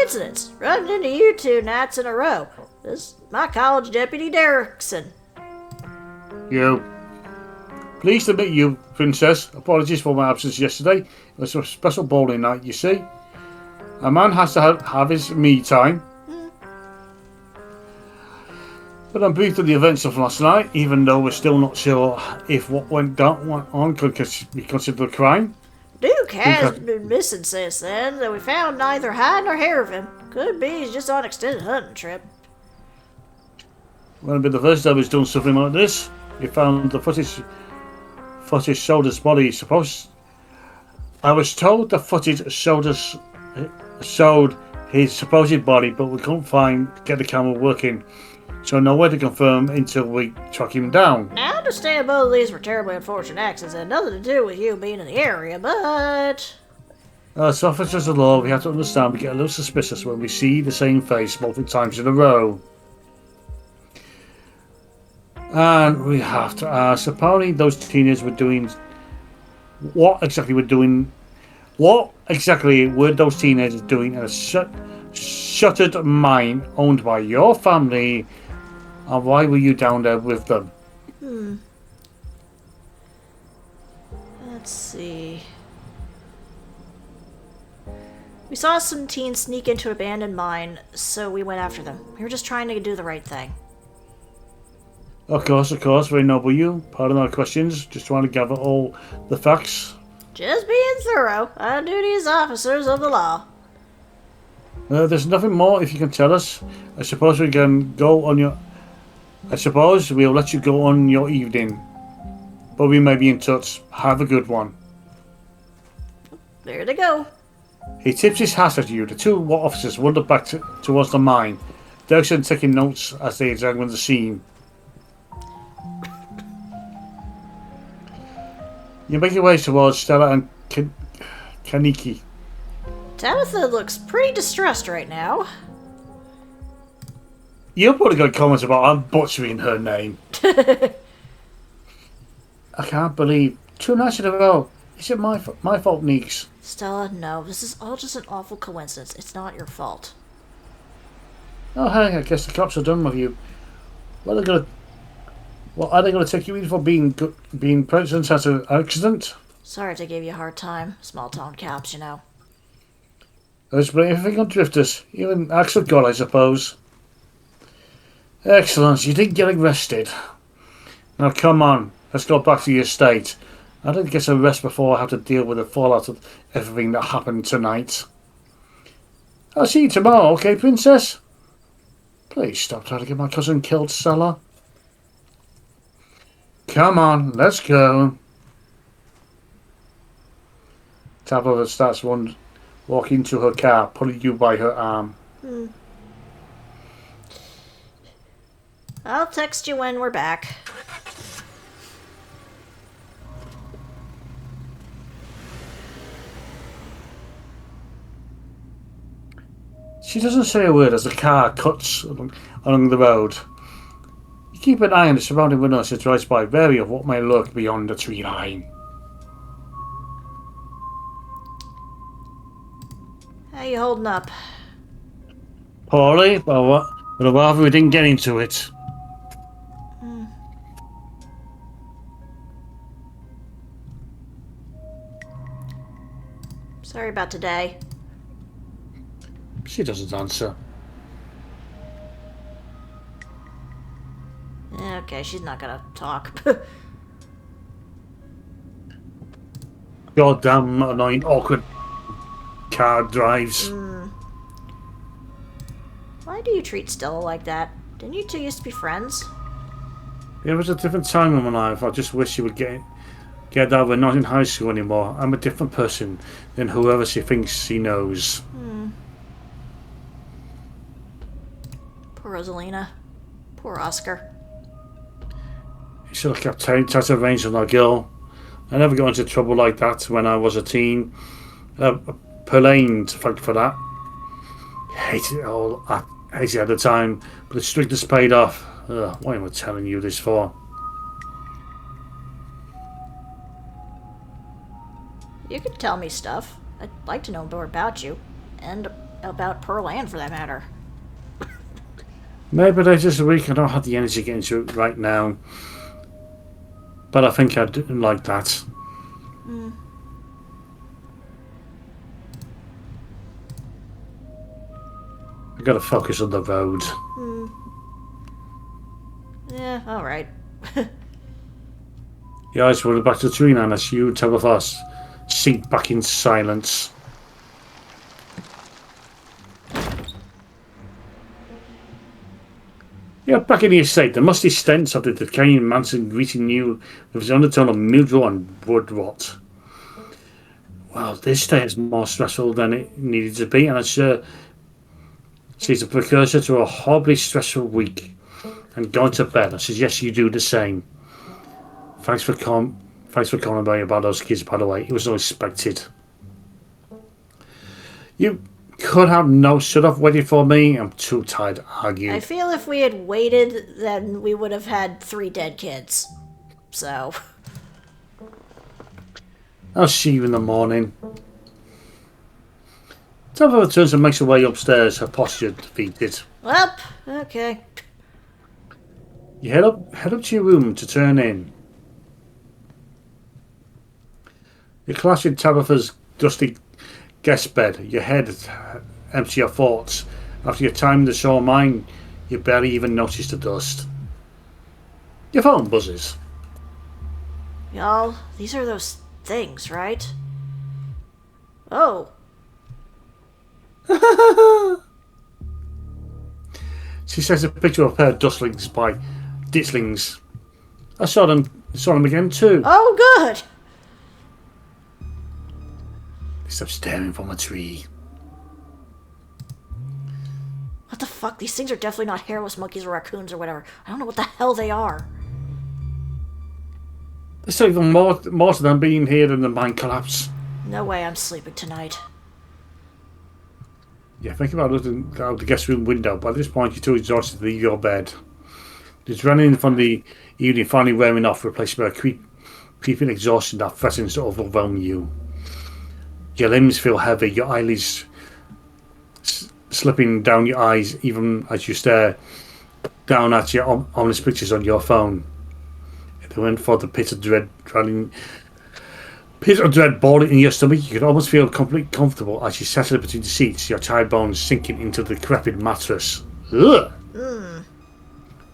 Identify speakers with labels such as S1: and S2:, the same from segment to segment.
S1: coincidence. Running into you 2 nights in a row. This is my college deputy, Derrickson.
S2: You. Pleased to meet you, Princess. Apologies for my absence yesterday. It was a special bowling night, you see. A man has to have his me time. But I'm briefed on the events of last night, even though we're still not sure if what went on could be considered a crime.
S1: Duke has been missing since then, and we found neither hide nor hair of him. Could be he's just on an extended hunting trip.
S2: Won't be the first time he's done something like this. We found the footage showed his body. I was told the footage showed his supposed body, but we couldn't get the camera working. So no way to confirm until we track him down.
S1: Now, I understand both of these were terribly unfortunate accidents and nothing to do with you being in the area, but...
S2: As officers of the law, we have to understand we get a little suspicious when we see the same face multiple times in a row. And we have to ask, apparently those teenagers were doing... What exactly were those teenagers doing in a shuttered mine owned by your family? And why were you down there with them?
S1: Let's see. We saw some teens sneak into an abandoned mine, so we went after them. We were just trying to do the right thing.
S2: Of course, very noble you. Pardon our questions, just trying to gather all the facts.
S1: Just being thorough, on duty as officers of the law.
S2: There's nothing more if you can tell us. I suppose we'll let you go on your evening. But we may be in touch. Have a good one.
S1: There they go.
S2: He tips his hat at you. The two officers wander back towards the mine. Derrickson taking notes as they examine the scene. You make your way towards Stella and Kaneki.
S1: Tabitha looks pretty distressed right now.
S2: You probably got comments about I'm butchering her name. I can't believe 2 nights in a row. Is it my fault, Neeks?
S1: Stella, no. This is all just an awful coincidence. It's not your fault.
S2: Oh, hey, I guess the cops are done with you. Are they going to take you in for being present at an accident?
S1: Sorry to give you a hard time. Small town cops, you know.
S2: Let's blame everything on drifters. Even acts of God, I suppose. Excellent. You didn't get arrested. Now, come on. Let's go back to your estate. I didn't get a rest before I have to deal with the fallout of everything that happened tonight. I'll see you tomorrow, okay, Princess? Please stop trying to get my cousin killed, Stella. Come on, let's go. Tabitha starts walking to her car, pulling you by her arm.
S1: I'll text you when we're back.
S2: She doesn't say a word as the car cuts along the road. You keep an eye on the surrounding windows as it drives by, wary of what may lurk beyond the tree line.
S1: How you holding up?
S2: Poorly, but rather we didn't get into it.
S1: Sorry about today.
S2: She doesn't answer.
S1: Okay, she's not gonna talk.
S2: Goddamn annoying, awkward car drives.
S1: Why do you treat Stella like that? Didn't you two used to be friends?
S2: It was a different time in my life. I just wish she would get that we're not in high school anymore. I'm a different person than whoever she thinks she knows.
S1: Poor Rosalina. Poor Oscar.
S2: He should have kept tight reins on that girl. I never got into trouble like that when I was a teen. Purlaned, thank you for that. Hated it all. I hated it at the time, but the strictness paid off. Why am I telling you this for?
S1: You could tell me stuff. I'd like to know more about you. And about Pearl Ann, for that matter.
S2: Maybe they're just weak. I don't have the energy to get into it right now. But I think I'd like that. I gotta focus on the road.
S1: Yeah, alright.
S2: The eyes rolled back to the tree now as you and two of us sink back into silence. Yeah, back in the estate, the musty stench of the decaying mansion greeting you with its undertone of mildew and wood rot. Well, this day is more stressful than it needed to be, and it's she's a precursor to a horribly stressful week. And going to bed, I suggest you do the same. Thanks for calling me about those kids, by the way. It was unexpected. You could have no shut off waiting for me. I'm too tired to argue.
S1: I feel if we had waited, then we would have had 3 dead kids. So.
S2: I'll see you in the morning. Tabitha returns and makes her way upstairs, her posture defeated.
S1: Well, okay.
S2: You head up to your room to turn in. You clash in Tabitha's dusty guest bed. Your head empty your thoughts. After your time in the shore mine, you barely even notice the dust. Your phone buzzes.
S1: Y'all, these are those things, right? Oh.
S2: She sends a picture of a pair of dustlings by Ditchlings. I saw them again too.
S1: Oh, good.
S2: They stop staring from a tree.
S1: What the fuck? These things are definitely not hairless monkeys or raccoons or whatever. I don't know what the hell they are.
S2: There's still even more to them being here than the mine collapse.
S1: No way I'm sleeping tonight.
S2: Yeah, think about looking out the guest room window. By this point, you're too exhausted to leave your bed. The adrenaline from the evening finally wearing off, replaced by a creeping exhaustion that threatens to overwhelm you. Your limbs feel heavy, your eyelids slipping down your eyes even as you stare down at your ominous pictures on your phone. If they went for the pit of dread boiling in your stomach, you could almost feel completely comfortable as you settle between the seats, your tired bones sinking into the decrepit mattress. Ugh!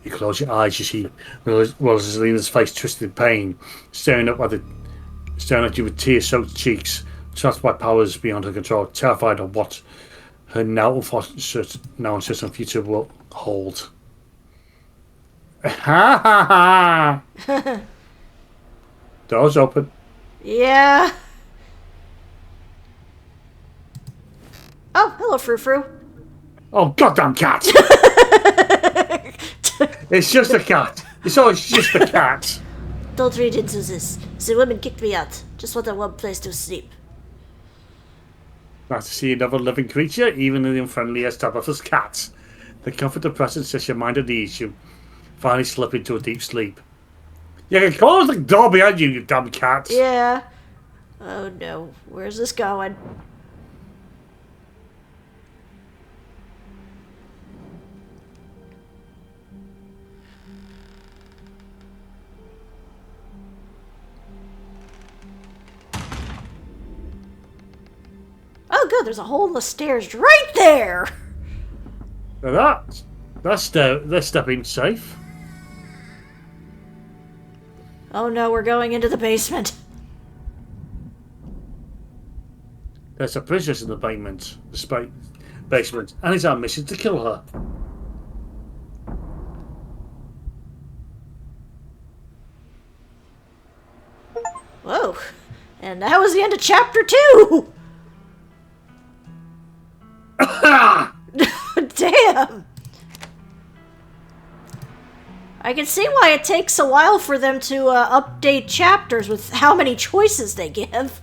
S2: You close your eyes, you see Rosalina's face twisted in pain, staring at you with tear-soaked cheeks, trapped by powers beyond her control, terrified of what her now uncertain future will hold. Ha ha ha! Doors open.
S1: Yeah. Oh, hello, Frou Frou.
S2: Oh, goddamn cat! It's just a cat. It's always just a cat.
S1: Don't read into this. The women kicked me out. Just want a warm place to sleep.
S2: Nice to see another living creature, even in the unfriendliest type of us cats. The comfort of presence sets your mind at ease. You finally slip into a deep sleep. You can close the door behind you, you damn cat.
S1: Yeah. Oh no. Where's this going? Oh good, there's a hole in the stairs right there!
S2: Now they're stepping safe.
S1: Oh no, we're going into the basement.
S2: There's a princess in the basement, and it's our mission to kill her.
S1: Whoa. And that was the end of chapter 2! Damn! I can see why it takes a while for them to update chapters with how many choices they give.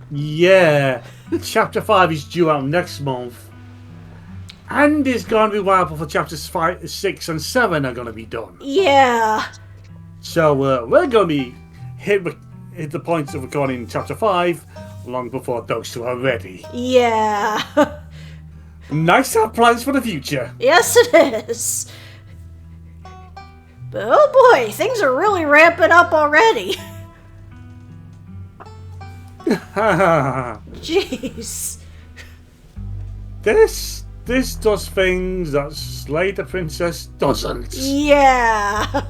S2: Yeah. Chapter 5 is due out next month. And it's going to be a while before chapters 5, 6 and 7 are going to be done.
S1: Yeah.
S2: So we're going to be hit the point of recording chapter 5 long before those two are ready.
S1: Yeah.
S2: Nice to have plans for the future.
S1: Yes, it is. But oh boy, things are really ramping up already. Jeez.
S2: This does things that Slay the Princess doesn't.
S1: Yeah.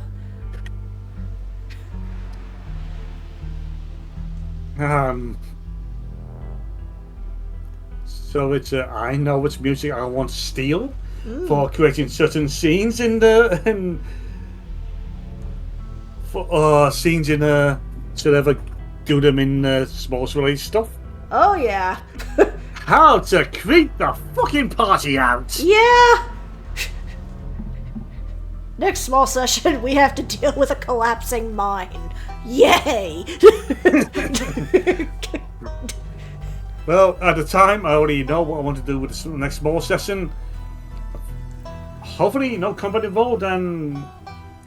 S2: So it's I know which music I want to steal for creating certain scenes in the scenes in should ever do them in Smalls related stuff.
S1: Oh yeah.
S2: How to creep the fucking party out.
S1: Yeah. Next small session, we have to deal with a collapsing mine. Yay!
S2: Well, at the time, I already know what I want to do with the next small session. Hopefully, no combat involved, and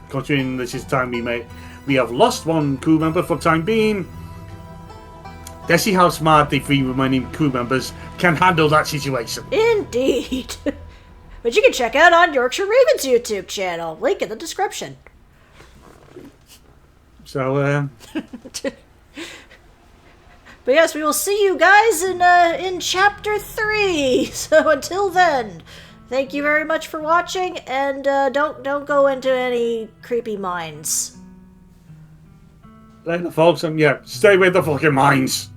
S2: considering this is time we have lost one crew member for the time being. Let's see how smart the 3 remaining crew members can handle that situation.
S1: Indeed. But you can check out on Yorkshire Raven's YouTube channel. Link in the description.
S2: So,
S1: But yes, we will see you guys in Chapter 3. So until then, thank you very much for watching, and don't go into any creepy mines.
S2: later, folks, and yeah, stay with the fucking mines.